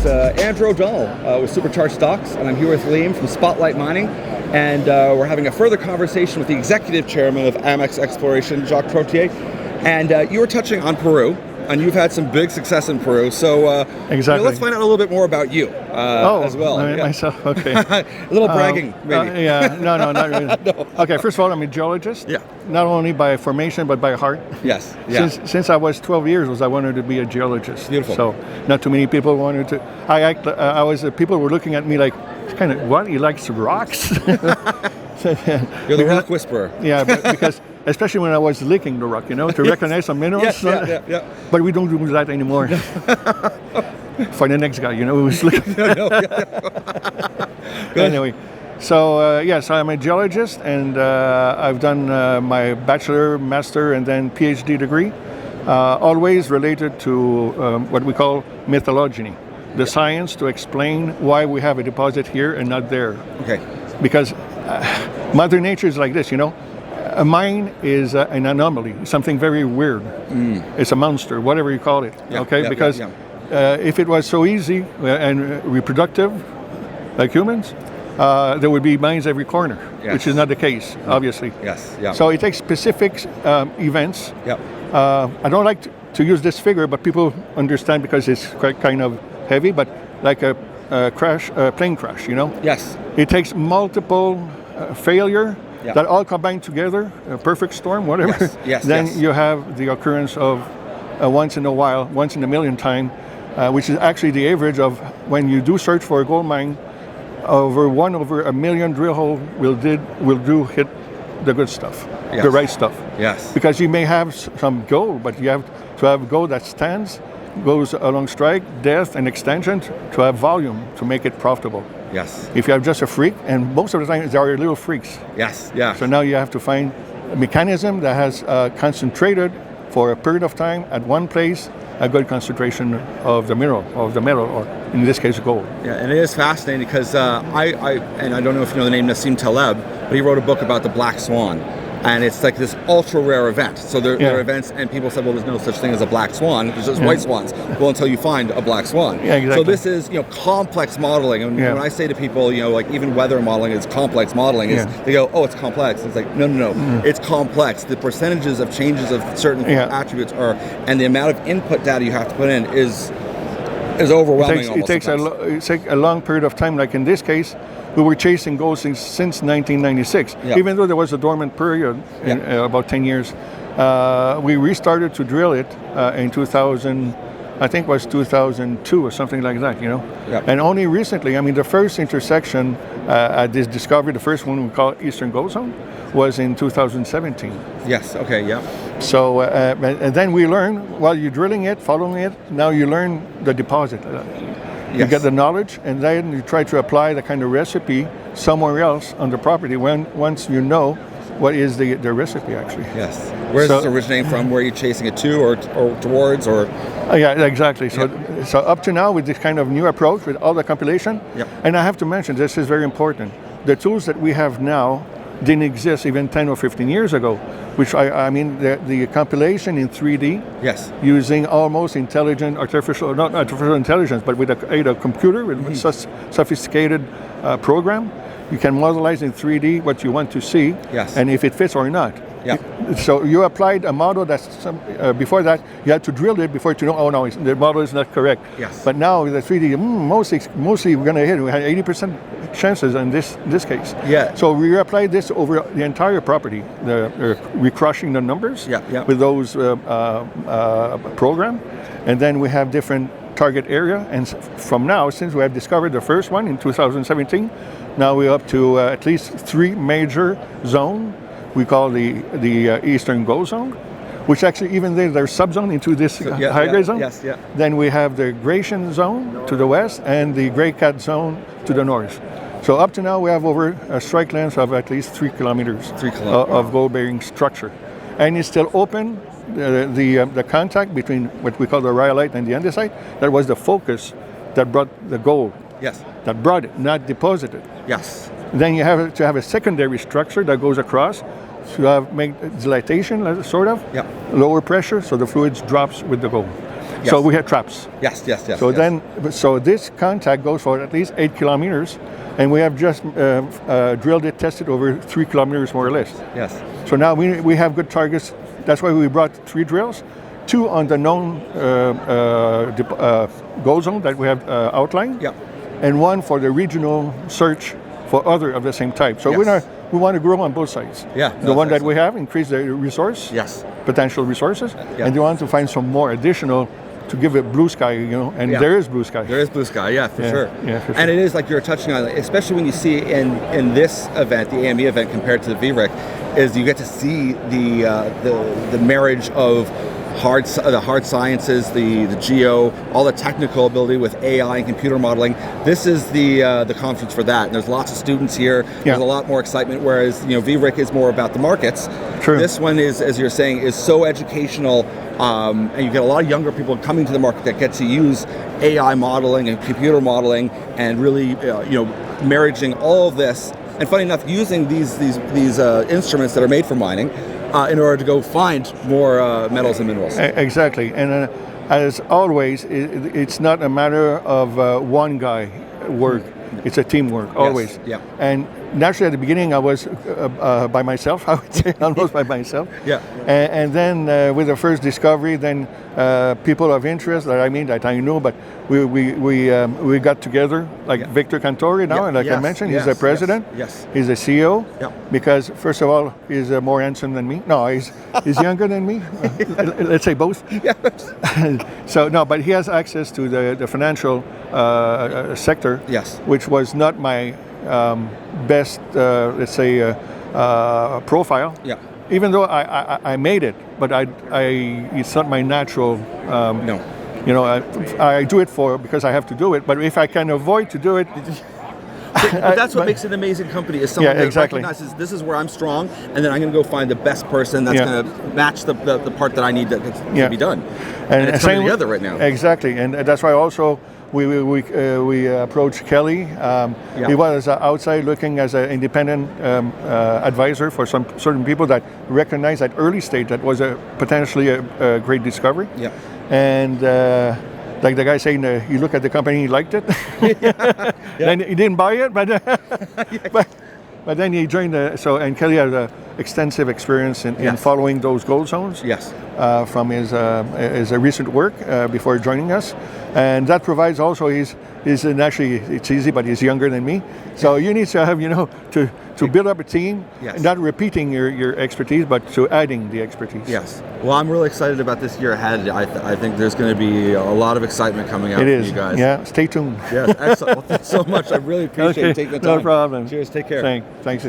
It's Andrew O'Donnell with Supercharged Stocks, and I'm here with Liam from Spotlight Mining, and we're having a further conversation with the Executive Chairman of AMEX Exploration, Jacques Trottier, and you were touching on Peru, and you've had some big success in Peru, so exactly. Let's find out a little bit more about you as well. Myself, okay. A little bragging, maybe. No, not really. No. Okay, first of all, I'm a geologist. Yeah. Not only by formation, but by heart. Yes. Yeah. Since I was 12 years old, I wanted to be a geologist. Beautiful. So not too many people wanted to. People were looking at me like, kind of, what? He likes rocks? You're the rock whisperer. Yeah, because especially when I was licking the rock, to recognize some minerals. Yeah. But we don't do that anymore. For the next guy, who's licking. Anyway, so yes, I'm a geologist, and I've done my bachelor, master, and then PhD degree, always related to what we call methodology, the science to explain why we have a deposit here and not there. Okay. Because Mother Nature is like this, A mine is an anomaly, something very weird. It's a monster, whatever you call it. Because if it was so easy and reproductive, like humans, there would be mines every corner, which is not the case, obviously. Yes. Yeah. So it takes specific events. Yep. I don't like to use this figure, but people understand because it's quite kind of heavy, but like a plane crash, Yes. It takes multiple failure that all combine together, a perfect storm, whatever. Yes. Then you have the occurrence of once in a while, once in a million time, which is actually the average of when you do search for a gold mine, over 1 over a million drill hole will hit the good stuff, the right stuff. Yes. Because you may have some gold, but you have to have gold that stands, goes along strike, depth, and extension to have volume to make it profitable. Yes. If you have just a freak, and most of the time they are little freaks. Yes. Yeah. So now you have to find a mechanism that has concentrated for a period of time at one place a good concentration of the mineral, or in this case gold. Yeah, and it is fascinating because I don't know if you know the name Nassim Taleb, but he wrote a book about the black swan. And it's like this ultra rare event. So there are events, and people said, well, there's no such thing as a black swan. There's just white swans. Well, until you find a black swan. Yeah, exactly. So this is, complex modeling. And when I say to people, like even weather modeling is complex modeling, they go, oh, it's complex. It's like, no. It's complex. The percentages of changes of certain attributes and the amount of input data you have to put in is overwhelming. It takes a long period of time. Like in this case, we were chasing gold since 1996. Yeah. Even though there was a dormant period in about 10 years, we restarted to drill it in 2000. I think it was 2002 or something like that. Yeah. And only recently, the first intersection at this discovery, the first one we call Eastern Gold Zone, was in 2017. Yes. Okay. Yeah. So and then we learn while you're drilling it, following it. Now you learn the deposit. You get the knowledge, and then you try to apply the kind of recipe somewhere else on the property. Once you know what is the recipe actually. Yes. Where's this originating from? Where are you chasing it to, or towards, or? Yeah, exactly. So up to now with this kind of new approach with all the compilation, and I have to mention this is very important. The tools that we have now didn't exist even 10 or 15 years ago, which the compilation in 3D, using almost not artificial intelligence, but with a computer, with such sophisticated program, you can modelize in 3D what you want to see, and if it fits or not. Yeah. So you applied a model that's before that you had to drill it before to know. Oh no, the model is not correct. Yes. But now with the 3D, mostly we're going to hit. We had 80% chances in this case. Yeah. So we applied this over the entire property. We're crushing the numbers. With those program, and then we have different target area. And from now, since we have discovered the first one in 2017, now we're up to at least 3 major zones. We call the Eastern Gold Zone, which actually even there's subzone into this high-grade zone. Yes. Then we have the Gratian Zone to the west and the Grey Cat Zone to the north. So up to now we have over a strike length of at least 3 kilometers, of gold-bearing structure, and it's still open. The contact between what we call the rhyolite and the andesite, that was the focus that brought the gold. Yes. That brought it, not deposited. Yes. Then you have to have a secondary structure that goes across to make dilatation, sort of, lower pressure, so the fluids drops with the gold. Yes. So we had traps. Yes. So then, so this contact goes for at least 8 kilometers, and we have just drilled it, tested over 3 kilometers more or less. Yes. So now we have good targets. That's why we brought 3 drills, 2 on the known goal zone that we have outlined, and 1 for the regional search for other of the same type. So we want to grow on both sides. The one that we have, increase the resource, potential resources, and we want to find some more additional to give it blue sky, and there is blue sky. There is blue sky, for sure. Yeah, for sure. And it is like you're touching on, especially when you see in this event, the AME event compared to the VRIC, is you get to see the marriage of the hard sciences, the geo, all the technical ability with AI and computer modeling. This is the conference for that. And there's lots of students here. There's a lot more excitement. Whereas VRIC is more about the markets. True. This one is, as you're saying, is so educational, and you get a lot of younger people coming to the market that get to use AI modeling and computer modeling, and really marrying all of this. And funny enough, using these instruments that are made for mining. In order to go find more metals and minerals. Exactly, and as always, it's not a matter of one guy work. It's a teamwork, always. Yeah. And naturally, at the beginning, I was by myself. I would say almost by myself. And then with the first discovery, then people of interest that I know, but we got together, like Victor Cantori now, and like I mentioned, he's the president. He's the CEO. Because first of all, he's more handsome than me. No, he's younger than me. Let's say both. So no, but he has access to the financial sector. Which was not my best, let's say, profile. Even though I made it, but it's not my natural. No. I do it because I have to do it. But if I can avoid to do it. But that's what makes it an amazing company, is someone that recognizes this is where I'm strong, and then I'm going to go find the best person that's going to match the part that I need to be done. And it's coming together right now. Exactly, and that's why also we approached Kelly. He was outside looking as an independent advisor for some certain people that recognized at early stage that was potentially a great discovery. And like the guy saying, he looked at the company, he liked it. Then he didn't buy it, but then he joined and Kelly had extensive experience in following those gold zones. From his recent work before joining us, and that provides also and actually it's easy, but he's younger than me, so you need to have to build up a team, not repeating your expertise, but to adding the expertise. Well, I'm really excited about this year ahead. I think there's going to be a lot of excitement coming out from you guys. Stay tuned. Excellent. Well, thanks so much. I really appreciate you taking the time. No problem. Cheers. Take care. Thanks.